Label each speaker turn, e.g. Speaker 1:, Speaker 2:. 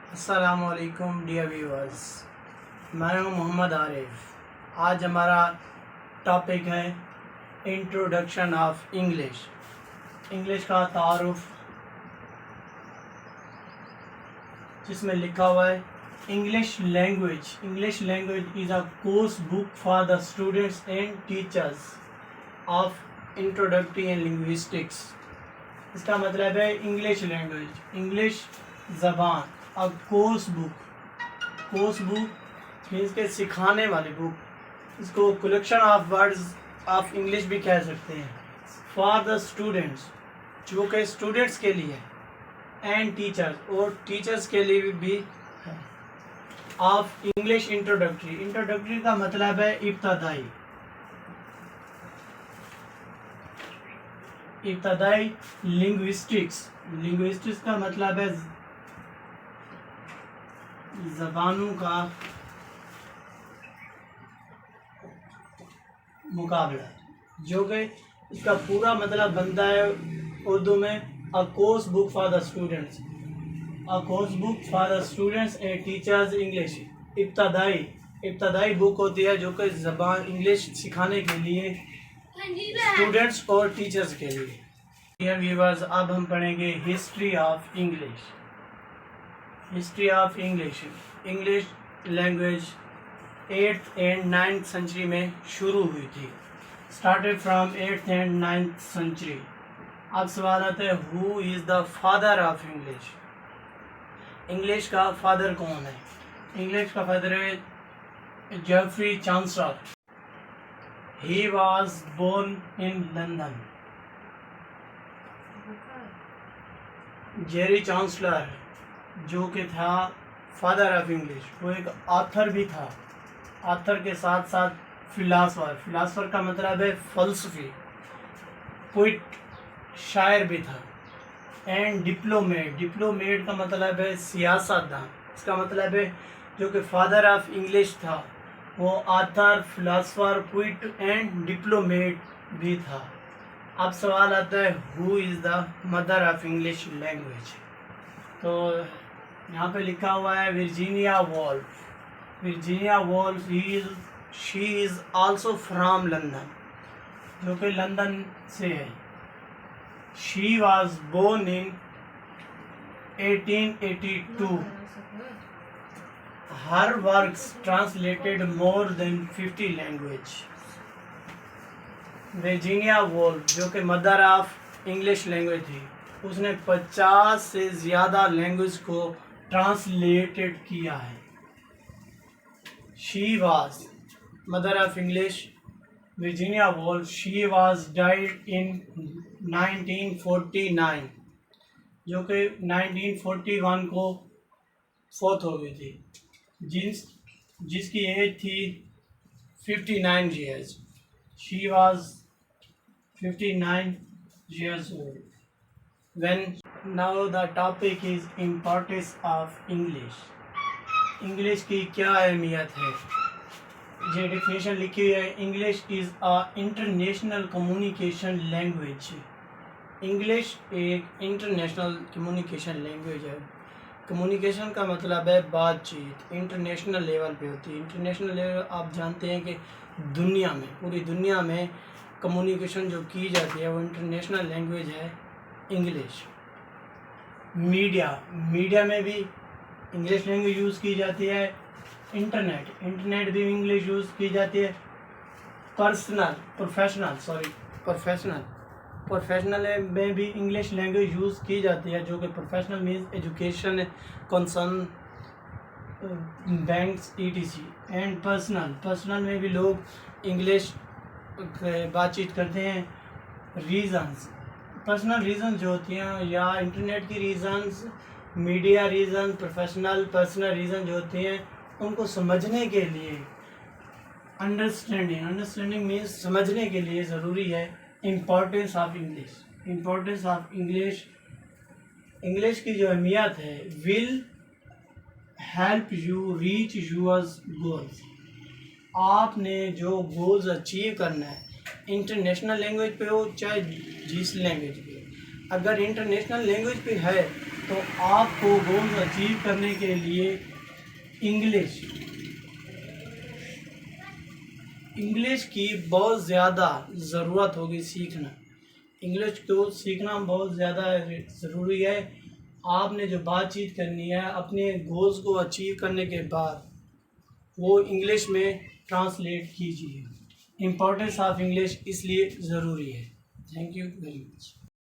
Speaker 1: अस्सलामुअलैकुम dear viewers, मैं हूं मोहम्मद आरिफ। आज हमारा टॉपिक है इंट्रोडक्शन ऑफ इंग्लिश। इंग्लिश का तारुफ, जिसमें लिखा हुआ है English language. English language is a course book for the students and teachers of introductory and linguistics. इसका मतलब है इंग्लिश लैंग्वेज, इंग्लिश ज़बान। अ कोर्स बुक मीन्स के सिखाने वाली बुक। इसको collection of words of English भी कह सकते हैं। फॉर द स्टूडेंट्स, जो कि स्टूडेंट्स के लिए, एंड टीचर्स, और टीचर्स के लिए भी है। ऑफ इंग्लिश इंट्रोडक्टरी, इंट्रोडक्टरी का मतलब है इब्तदाई। इब्तदाई लिंग्विस्टिक्स, लिंग्विस्टिक्स का मतलब है ज़बानों का मुकाबला, जो कि इसका पूरा मतलब बनता है उर्दू में a course book for the students. A course book for the students and teachers English. इब्तदाई बुक होती है जो कि ज़बान इंग्लिश सिखाने के लिए स्टूडेंट्स और टीचर्स के लिए। डियर व्यूअर्स, अब हम पढ़ेंगे history of English. History of English. English language 8th and 9th century में शुरू हुई थी। Started from 8th and 9th century. अब सवाल आता है, who is the father of English? English का फादर कौन है? इंग्लिश का फादर है Geoffrey Chancellor. He was born in London. Jerry Chancellor, जो कि था फादर ऑफ इंग्लिश, वो एक ऑथर भी था। ऑथर के साथ साथ फिलासफर का मतलब है फलसफी, पोइट, शायर भी था। एंड डिप्लोमेट का मतलब है सियासतदान। इसका मतलब है जो कि फादर ऑफ इंग्लिश था, वो author, philosopher, poet and diplomat भी था। अब सवाल आता है, who is the mother of English language? तो यहाँ पे लिखा हुआ है Virginia Woolf. Virginia Woolf she is also from London, जो कि लंदन से है। She was born in 1882। Her works translated more than 50 language. Virginia Woolf, जो कि मदर ऑफ इंग्लिश लैंग्वेज थी, उसने 50 से ज़्यादा लैंग्वेज को ट्रांसलेटेड किया है। She was mother of English Virginia Woolf. She was died in 1949, जो कि 1941 को फौत हो गई थी, जिसकी एज थी 59 years। She was 59 years old when now the topic is importance of English। English की क्या अहमियत है? ये डेफिनेशन लिखी हुई है, English is a international communication language. English एक इंटरनेशनल कम्युनिकेशन लैंग्वेज है। कम्युनिकेशन का मतलब है बातचीत, इंटरनेशनल लेवल पे होती है। इंटरनेशनल लेवल आप जानते हैं कि दुनिया में, पूरी दुनिया में कम्युनिकेशन जो की जाती है वो इंटरनेशनल लैंग्वेज है इंग्लिश। मीडिया में भी इंग्लिश लैंग्वेज यूज़ की जाती है। इंटरनेट भी इंग्लिश यूज़ की जाती है। प्रोफेशनल में भी इंग्लिश लैंग्वेज यूज़ की जाती है, जो कि professional means education, concern, banks, ETC। And personal में भी लोग इंग्लिश बातचीत करते हैं। पर्सनल रीज़न जो होती हैं, या इंटरनेट की reasons, media reason, personal reason जो होती हैं, उनको समझने के लिए अंडरस्टैंडिंग मीन्स समझने के लिए ज़रूरी है इम्पोर्टेंस ऑफ इंग्लिश। इंग्लिश की जो अहमियत है, will help you reach yours goals. आपने जो गोल्स अचीव करना है, इंटरनेशनल लैंग्वेज पे हो चाहे जिस लैंग्वेज पे, अगर इंटरनेशनल लैंग्वेज पे है तो आपको गोल्स अचीव करने के लिए इंग्लिश की बहुत ज़्यादा ज़रूरत होगी सीखना। इंग्लिश को सीखना बहुत ज़्यादा ज़रूरी है। आपने जो बातचीत करनी है अपने गोल्स को अचीव करने के बाद वो इंग्लिश में ट्रांसलेट कीजिए। इम्पोर्टेंस ऑफ इंग्लिश इसलिए ज़रूरी है। Thank you very much.